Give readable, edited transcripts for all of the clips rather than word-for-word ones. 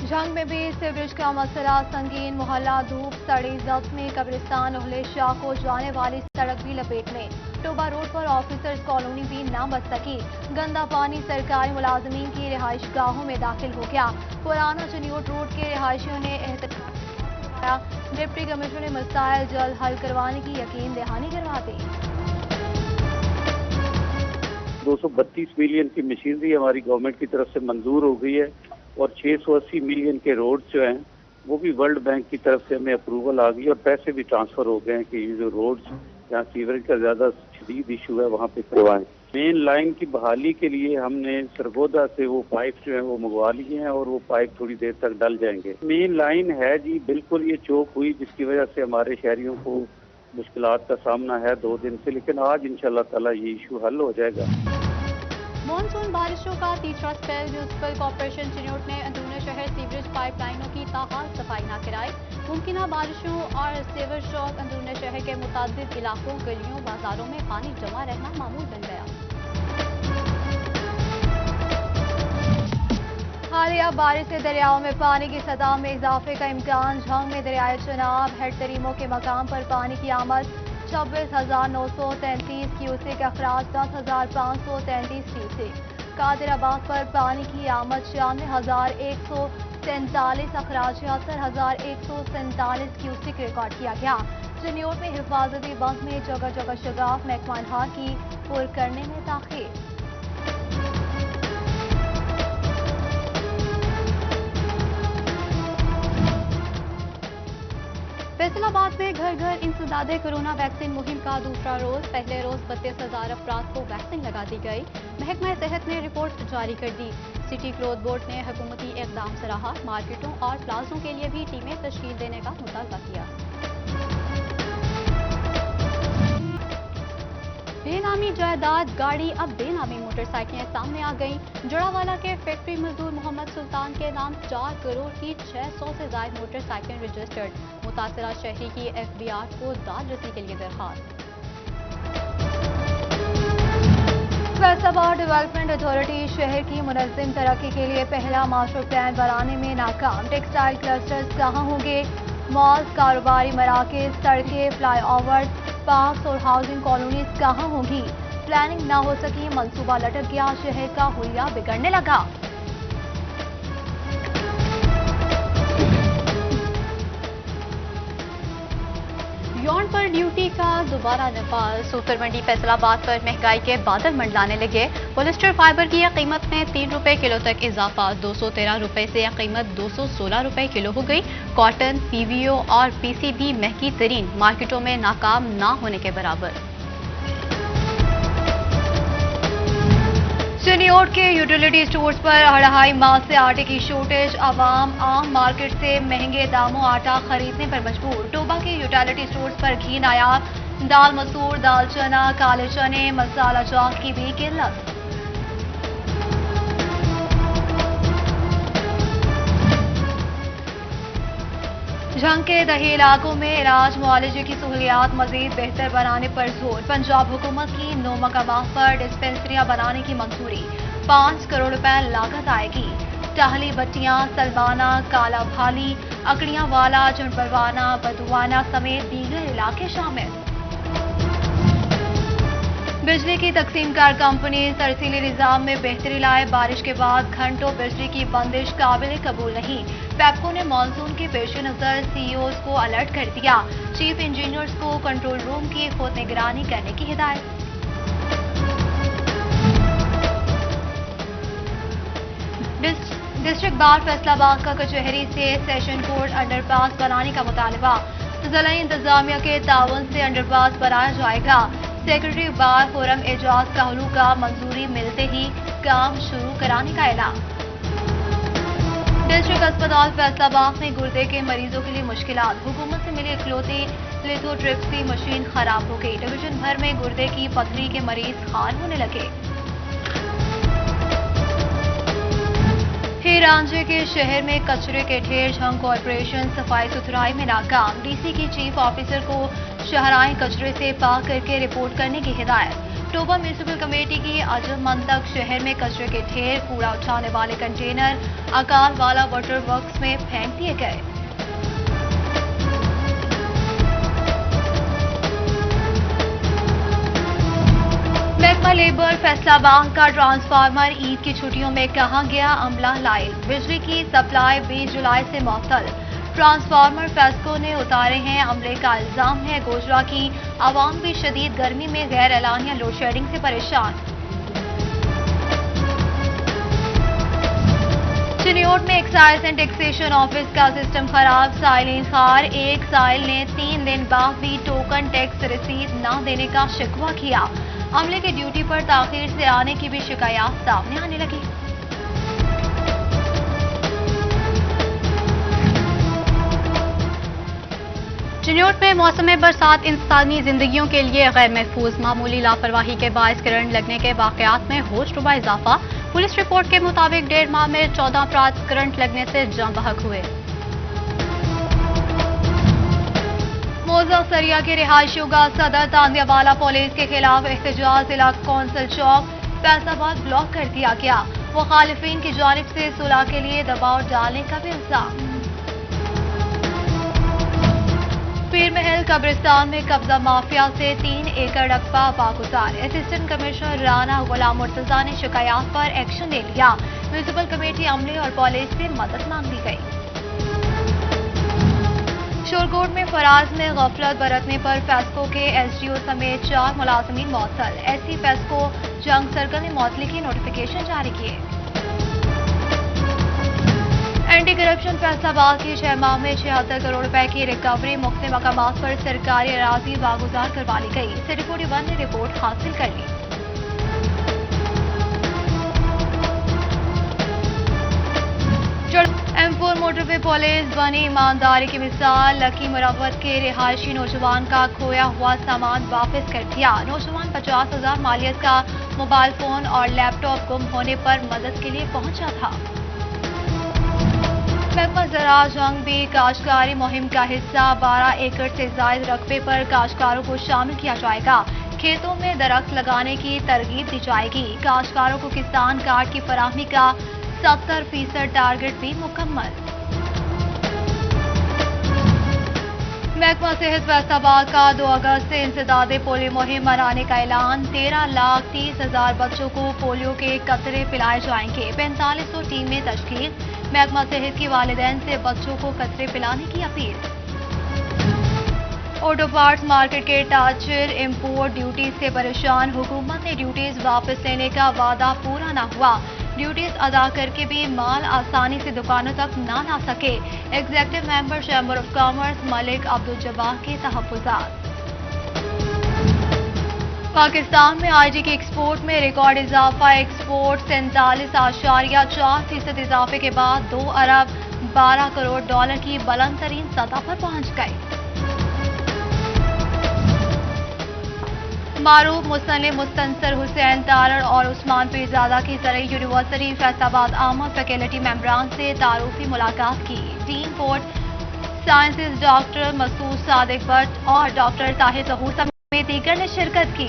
जंग में भी सीवरेज का मसला संगीन, मोहल्ला धूप सड़ी जब्त में कब्रिस्तान उहले शाह को जाने वाली सड़क भी लपेट में। टोबा रोड पर ऑफिसर्स कॉलोनी भी ना बच सकी। गंदा पानी सरकारी मुलाजमीन की रिहाइश गाहों में दाखिल हो गया। पुराना चनियोट रोड के रिहायशियों ने डिप्टी कमिश्नर ने मसाइल जल्द हल करवाने की यकीन दहानी करवा दी। 232 मिलियन की मशीनरी हमारी गवर्नमेंट की तरफ से मंजूर हो गई है और 680 मिलियन के रोड जो हैं वो भी वर्ल्ड बैंक की तरफ से हमें अप्रूवल आ गई और पैसे भी ट्रांसफर हो गए हैं कि ये जो रोड्स जहाँ सीवरेज का ज्यादा शदीद इशू है वहाँ पे करवाएं। मेन लाइन की बहाली के लिए हमने सरगोदा से वो पाइप जो है वो मंगवा लिए हैं और वो पाइप थोड़ी देर तक डल जाएंगे। मेन लाइन है जी बिल्कुल ये चौक हुई जिसकी वजह से हमारे शहरियों को मुश्किलात का सामना है 2 दिन से, लेकिन आज इंशाल्लाह ताला ये इशू हल हो जाएगा। मानसून बारिशों का तीसरा स्पेल। म्यूनिसिपल कॉर्पोरेशन चिन्योट ने अंदरूनी शहर सीवरेज पाइपलाइनों की ताहाल सफाई न कराई। मुमकिन बारिशों और सीवर शॉक अंदरूनी शहर के मुताबिक इलाकों, गलियों, बाजारों में पानी जमा रहना मामूल बन गया। हालिया बारिश से दरियाओं में पानी की सतह में इजाफे का इम्कान। झंग में दरियाए चनाब हेड तरीमों के मकाम पर पानी की आमद 26,933 क्यूसेक, अखराज 10,533 क्यूसेक। कादिराबाद पर पानी की आमद 96,143, अखराज 76,147 क्यूसेक रिकॉर्ड किया गया। चिन्योट में हिफाजती बंद में जगह जगह शगाफ महकमानहार की पुर करने में ताखीर। फैसलाबाद में घर घर इंसदादे कोरोना वैक्सीन मुहिम का दूसरा रोज। पहले रोज 32,000 अफराद को वैक्सीन लगा दी गई। महकमा सेहत ने रिपोर्ट जारी कर दी। सिटी ग्रोथ बोर्ड ने हुकूमती इकदाम सराहा। मार्केटों और प्लाजों के लिए भी टीमें तश्कील देने का मुतालबा किया। बेनामी जायदाद गाड़ी, अब बेनामी मोटरसाइकिलें सामने आ गईं। जड़ावाला के फैक्ट्री मजदूर मोहम्मद सुल्तान के नाम 4 करोड़ की 600 से ज्यादा मोटरसाइकिलें रजिस्टर्ड। मुतासरा शहरी की FBR को दाद रसी के लिए दरखास्त। फैसलाबाद डेवलपमेंट अथॉरिटी शहर की मुनज़्ज़म तरक्की के लिए पहला मास्टर प्लान बनाने में नाकाम। टेक्सटाइल क्लस्टर्स कहाँ होंगे? मॉल्स, कारोबारी मराकज, सड़कें, फ्लाईओवर्स, पार्क्स और हाउसिंग कॉलोनीज कहाँ होंगी? प्लानिंग ना हो सकी, मंसूबा लटक गया, शहर का हुलिया बिगड़ने लगा। यौन पर ड्यूटी का दोबारा नफाज। सूतर मंडी फैसलाबाद पर महंगाई के बादल मंडलाने लगे। पॉलिस्टर फाइबर की कीमत में 3 रुपए किलो तक इजाफा। 213 रुपए से कीमत 216 रुपए किलो हो गई। कॉटन, PVO और PCB महंगी तरीन, मार्केटों में नाकाम ना होने के बराबर। चिन्योट के यूटिलिटी स्टोर्स पर अढ़ाई माह से आटे की शॉर्टेज। आवाम आम मार्केट से महंगे दामों आटा खरीदने पर मजबूर। टोबा के यूटिलिटी स्टोर्स पर घी नायाब। दाल मसूर, दाल चना, काले चने, मसाला चाक की भी किल्लत। जंग के दही इलाकों में इलाज मुआलजे की सहूलियात मजीद बेहतर बनाने पर जोर। पंजाब हुकूमत की 9 मकामात पर डिस्पेंसरियां बनाने की मंजूरी। 5 करोड़ रुपए लागत आएगी। टाहली, बट्टियां, सलबाना, काला भाली, अकड़ियां वाला, चुनपरवाना, बदुआना समेत दीगर इलाके शामिल। बिजली की तकसीमकार कंपनी तरसीली निजाम में बेहतरी लाए। बारिश के बाद घंटों बिजली की बंदिश काबिल कबूल नहीं। पैपको ने मानसून के पेश नजर CEOs को अलर्ट कर दिया। चीफ इंजीनियर्स को कंट्रोल रूम की खुद निगरानी करने की हिदायत। डिस्ट्रिक्ट बार फैसलाबाद का कचहरी से सेशन कोर्ट अंडरपास बनाने का मुतालबा। जिला इंतजामिया के ताउन से अंडरपास बनाया जाएगा। सेक्रेटरी बार फोरम एजाज कहलू का मंजूरी मिलते ही काम शुरू कराने का ऐलान। डिस्ट्रिक्ट अस्पताल फैसलाबाद में गुर्दे के मरीजों के लिए मुश्किलात। हुकूमत से मिली इकलौती लिथोट्रिप्सी मशीन खराब हो गई। डिवीजन भर में गुर्दे की पथरी के मरीज खाल होने लगे। रांझे के शहर में कचरे के ढेर। झंग कॉर्पोरेशन सफाई सुथराई में नाकाम। DC की चीफ ऑफिसर को शहराई कचरे से पाक करके रिपोर्ट करने की हिदायत। टोबा म्यूनिसिपल कमेटी की अजमंतक शहर में कचरे के ढेर, कूड़ा उठाने वाले कंटेनर अकालवाला वाटर वर्क्स में फेंक दिए गए। महकमा लेबर फैसलाबाद का ट्रांसफार्मर ईद की छुट्टियों में कहाँ गया, अमला लाइल। बिजली की सप्लाई 20 जुलाई से मुअत्तल। ट्रांसफार्मर फेस्को ने उतारे हैं अमले का इल्जाम है। गोजरा की आवाम भी शदीद गर्मी में गैर एलानिया लोड शेडिंग से परेशान। चिन्योट में एक्साइज एंड टैक्सेशन ऑफिस का सिस्टम खराब, साइलिन खार। एक साइल ने 3 दिन बाद भी टोकन टैक्स रसीद न देने का शिकवा किया। अमले की ड्यूटी पर ताखीर से आने की भी शिकायत सामने आने लगी। चिन्योट में मौसम बरसात इंसानी जिंदगियों के लिए गैर महफूज। मामूली लापरवाही के बायस करंट लगने के वाकयात में होश रुबा इजाफा। पुलिस रिपोर्ट के मुताबिक 1.5 माह में 14 अफराद करंट लगने से जाँ बहक हुए। मौजा सरिया के रिहायशियों का सदर तांदियावाला पुलिस के खिलाफ एहतजाज। जिला कौंसिल चौक फैसलाबाद ब्लॉक कर दिया गया। मुखालिफिन की जानिब से सुलह के लिए दबाव डालने का भी इल्जाम। पीर महल कब्रिस्तान में कब्जा माफिया से 3 एकड़ रकबा बागुजार। असिस्टेंट कमिश्नर राना गुलाम मुर्तजा ने शिकायत पर एक्शन ले लिया। म्यूनिसिपल कमेटी अमले और पुलिस से मदद मांग दी गई। शोरकोट में फराज में गफलत बरतने पर फेस्को के एसडीओ समेत 4 मुलाजमीन मुअत्तल। एससी फेस्को जंग सर्कल ने मुअत्तली की नोटिफिकेशन जारी किए। एंटी करप्शन फैसलाबाद की 6 माह में 76 करोड़ रुपए की रिकवरी। मुख्तलिफ मकामात पर सरकारी अराजी वागुजार करवा ली गई। सिटी 41 ने रिपोर्ट हासिल कर ली। M4 मोटरवे पुलिस बनी ईमानदारी की मिसाल। लकी मुरवत के रिहायशी नौजवान का खोया हुआ सामान वापस कर दिया। नौजवान 50,000 मालियत का मोबाइल फोन और लैपटॉप गुम होने पर मदद के लिए पहुंचा था। महकमा ज़राअत जंग भी काश्तकारी मुहिम का हिस्सा। 12 एकड़ से ज्यादा रकबे पर काश्तकारों को शामिल किया जाएगा। खेतों में दरख्त लगाने की तरगीब दी जाएगी। काश्तकारों को किसान कार्ड की फराहमी का 70% टारगेट भी मुकम्मल। महकमा सेहत फैसलाबाद का 2 अगस्त से इंसदादे पोलियो मुहिम मनाने का ऐलान। 13,30,000 बच्चों को पोलियो के कतरे पिलाए जाएंगे। 4500 टीमें तश्कील। महकमा सेहत की वालिदैन से बच्चों को कतरे पिलाने की अपील। ऑटो पार्ट्स मार्केट के ताजिर इंपोर्ट ड्यूटीज से परेशान। हुकूमत ने ड्यूटीज वापस लेने का वादा पूरा न हुआ। ड्यूटीज अदा करके भी माल आसानी से दुकानों तक न ला सके। Executive member chamber of commerce Malik Abdul Jabbar के तहफ्फुज़ात। पाकिस्तान में आईटी की एक्सपोर्ट में रिकॉर्ड इजाफा। एक्सपोर्ट 47.4% इजाफे के बाद 2 अरब 12 करोड़ डॉलर की बुलंद तरीन सतह पर पहुंच गई। मारूफ मुसन्निफ मुस्तनसर हुसैन तारड़ और उस्मान पीरजादा की ज़रई यूनिवर्सिटी फैसलाबाद आमद फैकल्टी मेंबरान से तारुफी मुलाकात की। Dean port sciences doctor Masood Sadiq Bhatt और डॉक्टर ताहिर जहूर समेत दीगर ने शिरकत की।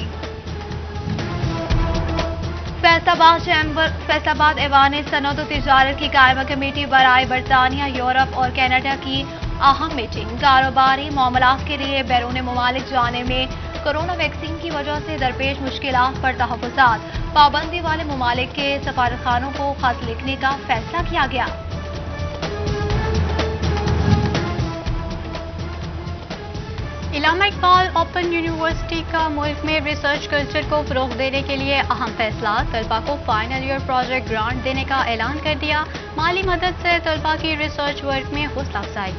फैसलाबाद ऐवान सनअत और तिजारत की कायमा कमेटी बराए बरतानिया, यूरोप और कनाडा की अहम मीटिंग। कारोबारी मामलात के लिए बैरून ममालिक जाने में कोरोना वैक्सीन की वजह से दरपेश मुश्किलात पर तहफ्फुज़ात। पाबंदी वाले ममालिक के सफारतखानों को खत लिखने का फैसला किया गया। इलामा इकबाल ओपन यूनिवर्सिटी का मुल्क में रिसर्च कल्चर को फरोग देने के लिए अहम फैसला। तलबा को फाइनल ईयर प्रोजेक्ट ग्रांट देने का ऐलान कर दिया। माली मदद से तलबा की रिसर्च वर्क में हौसला अफजाई।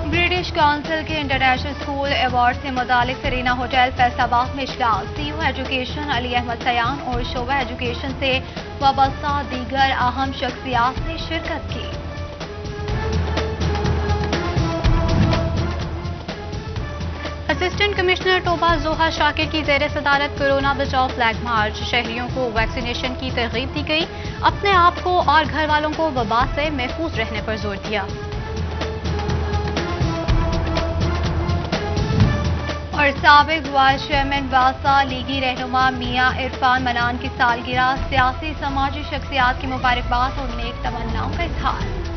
ब्रिटिश काउंसिल के इंटरनेशनल स्कूल अवार्ड से मुतालिक सरीना होटल फैसलाबाद में इजलास। सीईओ एजुकेशन अली अहमद सयान और शोबा एजुकेशन से वाबस्ता दीगर अहम शख्सियात ने शिरकत की। असिस्टेंट कमिश्नर टोबा जोहा शाकिर की ज़ेर सदारत कोरोना बचाओ फ्लैग मार्च। शहरियों को वैक्सीनेशन की तरगीब दी गई। अपने आप को और घर वालों को वबा से महफूज रहने पर जोर दिया। और اور سابق وائس چیئرمین واسا لیگی رہنما میاں عرفان منان کی سالگرہ، سیاسی سماجی شخصیات کی مبارکباد اور نیک تمناؤں کا اظہار۔